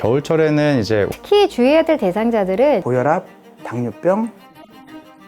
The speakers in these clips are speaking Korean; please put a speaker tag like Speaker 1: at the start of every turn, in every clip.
Speaker 1: 겨울철에는 이제
Speaker 2: 특히 주의해야 될 대상자들은
Speaker 3: 고혈압, 당뇨병,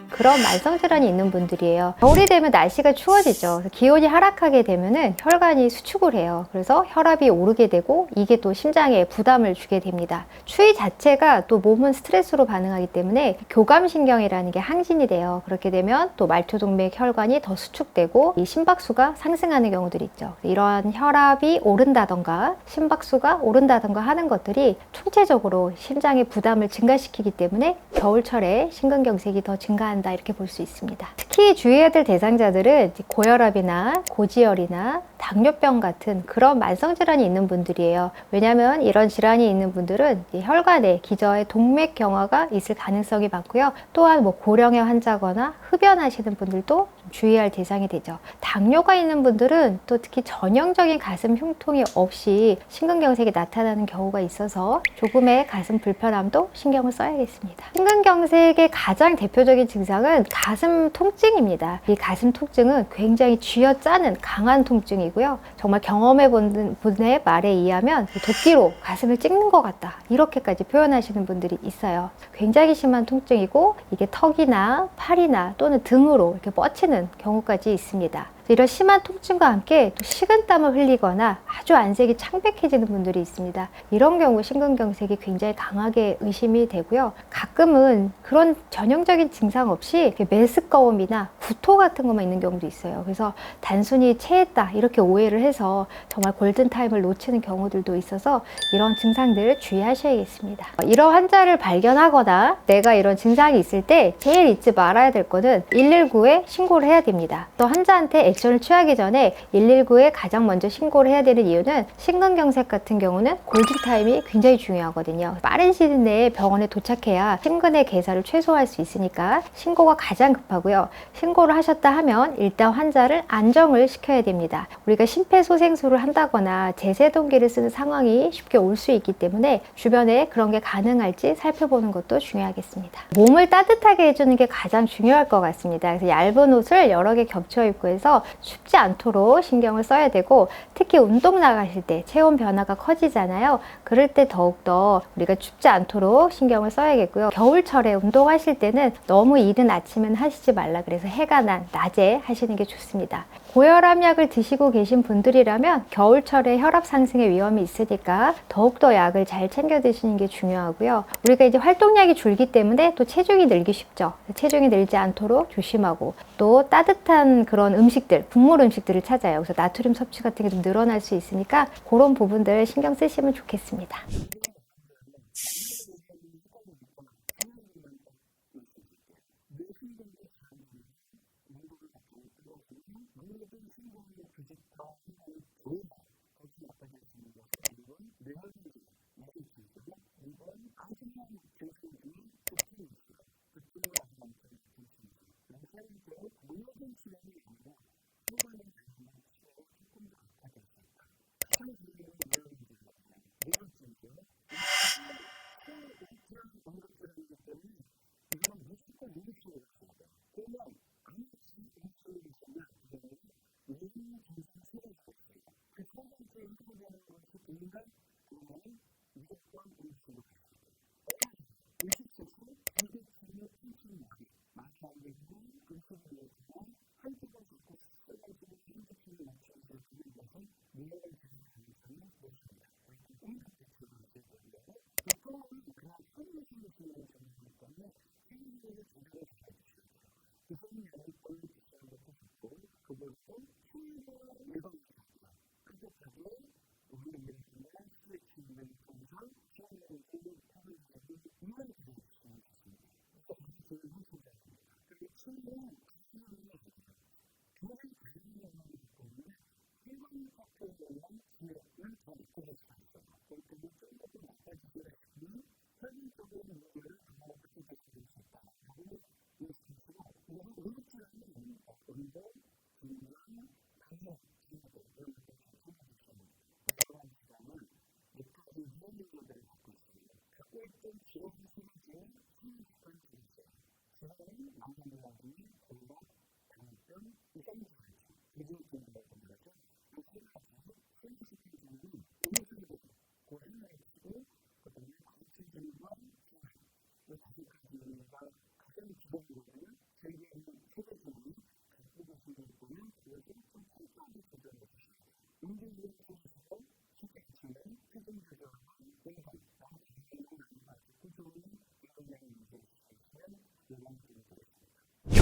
Speaker 2: 그런 만성질환이 있는 분들이에요. 겨울이 되면 날씨가 추워지죠. 기온이 하락하게 되면은 혈관이 수축을 해요. 그래서 혈압이 오르게 되고 이게 또 심장에 부담을 주게 됩니다. 추위 자체가 또 몸은 스트레스로 반응하기 때문에 교감신경이라는 게 항진이 돼요. 그렇게 되면 또 말초동맥 혈관이 더 수축되고 이 심박수가 상승하는 경우들이 있죠. 이러한 혈압이 오른다던가 심박수가 오른다던가 하는 것들이 총체적으로 심장의 부담을 증가시키기 때문에 겨울철에 심근경색이 더 증가한다, 이렇게 볼 수 있습니다. 특히 주의해야 될 대상자들은 고혈압이나 고지혈이나 당뇨병 같은 그런 만성질환이 있는 분들이에요. 왜냐하면 이런 질환이 있는 분들은 혈관에 기저에 동맥 경화가 있을 가능성이 많고요. 또한 고령의 환자거나 흡연하시는 분들도 주의할 대상이 되죠. 당뇨가 있는 분들은 또 특히 전형적인 가슴 흉통이 없이 심근경색이 나타나는 경우가 있어서 조금의 가슴 불편함도 신경을 써야겠습니다. 심근경색의 가장 대표적인 증상은 가슴 통증입니다. 이 가슴 통증은 굉장히 쥐어짜는 강한 통증이고요. 정말 경험해 본 분의 말에 의하면 도끼로 가슴을 찍는 것 같다, 이렇게까지 표현하시는 분들이 있어요. 굉장히 심한 통증이고 이게 턱이나 팔이나 또는 등으로 이렇게 뻗치는 경우까지 있습니다. 이런 심한 통증과 함께 또 식은땀을 흘리거나 아주 안색이 창백해지는 분들이 있습니다. 이런 경우 심근경색이 굉장히 강하게 의심이 되고요. 가끔은 그런 전형적인 증상 없이 메스꺼움이나 구토 같은 것만 있는 경우도 있어요. 그래서 단순히 체했다 이렇게 오해를 해서 정말 골든타임을 놓치는 경우들도 있어서 이런 증상들을 주의하셔야겠습니다. 이런 환자를 발견하거나 내가 이런 증상이 있을 때 제일 잊지 말아야 될 거는 119에 신고를 해야 됩니다. 또 환자한테 액션을 취하기 전에 119에 가장 먼저 신고를 해야 되는 이유는 심근경색 같은 경우는 골든타임이 굉장히 중요하거든요. 빠른 시일 내에 병원에 도착해야 심근의 괴사를 최소화할 수 있으니까 신고가 가장 급하고요. 신고를 하셨다 하면 일단 환자를 안정을 시켜야 됩니다. 우리가 심폐소생술을 한다거나 제세동기를 쓰는 상황이 쉽게 올 수 있기 때문에 주변에 그런 게 가능할지 살펴보는 것도 중요하겠습니다. 몸을 따뜻하게 해주는 게 가장 중요할 것 같습니다. 그래서 얇은 옷을 여러 개 겹쳐 입고 해서 춥지 않도록 신경을 써야 되고, 특히 운동 나가실 때 체온 변화가 커지잖아요. 그럴 때 더욱더 우리가 춥지 않도록 신경을 써야겠고요. 겨울철에 운동하실 때는 너무 이른 아침엔 하시지 말라 그래서 해가 난 낮에 하시는 게 좋습니다. 고혈압약을 드시고 계신 분들이라면 겨울철에 혈압 상승의 위험이 있으니까 더욱더 약을 잘 챙겨 드시는 게 중요하고요. 우리가 이제 활동량이 줄기 때문에 또 체중이 늘기 쉽죠. 체중이 늘지 않도록 조심하고, 또 따뜻한 그런 음식들, 국물 음식들을 찾아요. 그래서 나트륨 섭취 같은 게 좀 늘어날 수 있으니까 그런 부분들 신경 쓰시면 좋겠습니다.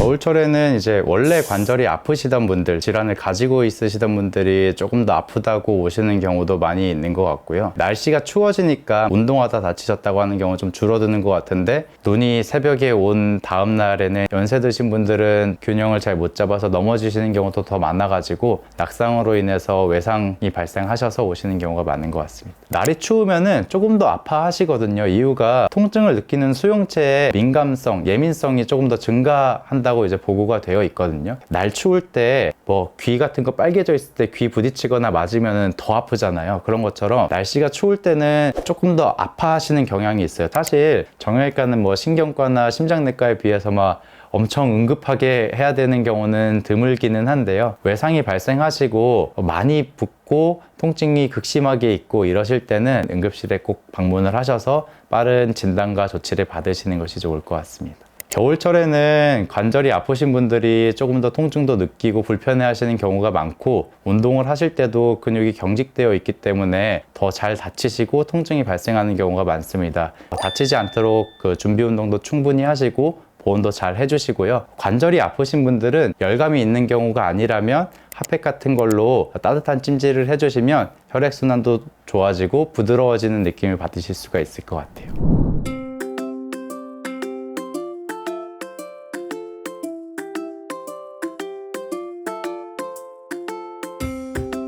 Speaker 1: 겨울철에는 이제 원래 관절이 아프시던 분들, 질환을 가지고 있으시던 분들이 조금 더 아프다고 오시는 경우도 많이 있는 것 같고요. 날씨가 추워지니까 운동하다 다치셨다고 하는 경우 좀 줄어드는 것 같은데, 눈이 새벽에 온 다음 날에는 연세 드신 분들은 균형을 잘 못 잡아서 넘어지시는 경우도 더 많아가지고 낙상으로 인해서 외상이 발생하셔서 오시는 경우가 많은 것 같습니다. 날이 추우면은 조금 더 아파하시거든요. 이유가 통증을 느끼는 수용체의 민감성, 예민성이 조금 더 증가한다고 이제 보고가 되어 있거든요. 날 추울 때 뭐 귀 같은 거 빨개져 있을 때 귀 부딪히거나 맞으면은 더 아프잖아요. 그런 것처럼 날씨가 추울 때는 조금 더 아파하시는 경향이 있어요. 사실 정형외과는 뭐 신경과나 심장내과에 비해서 막 엄청 응급하게 해야 되는 경우는 드물기는 한데요. 외상이 발생하시고 많이 붓고 통증이 극심하게 있고 이러실 때는 응급실에 꼭 방문을 하셔서 빠른 진단과 조치를 받으시는 것이 좋을 것 같습니다. 겨울철에는 관절이 아프신 분들이 조금 더 통증도 느끼고 불편해 하시는 경우가 많고, 운동을 하실 때도 근육이 경직되어 있기 때문에 더 잘 다치시고 통증이 발생하는 경우가 많습니다. 다치지 않도록 그 준비 운동도 충분히 하시고 보온도 잘 해주시고요. 관절이 아프신 분들은 열감이 있는 경우가 아니라면 핫팩 같은 걸로 따뜻한 찜질을 해주시면 혈액순환도 좋아지고 부드러워지는 느낌을 받으실 수가 있을 것 같아요.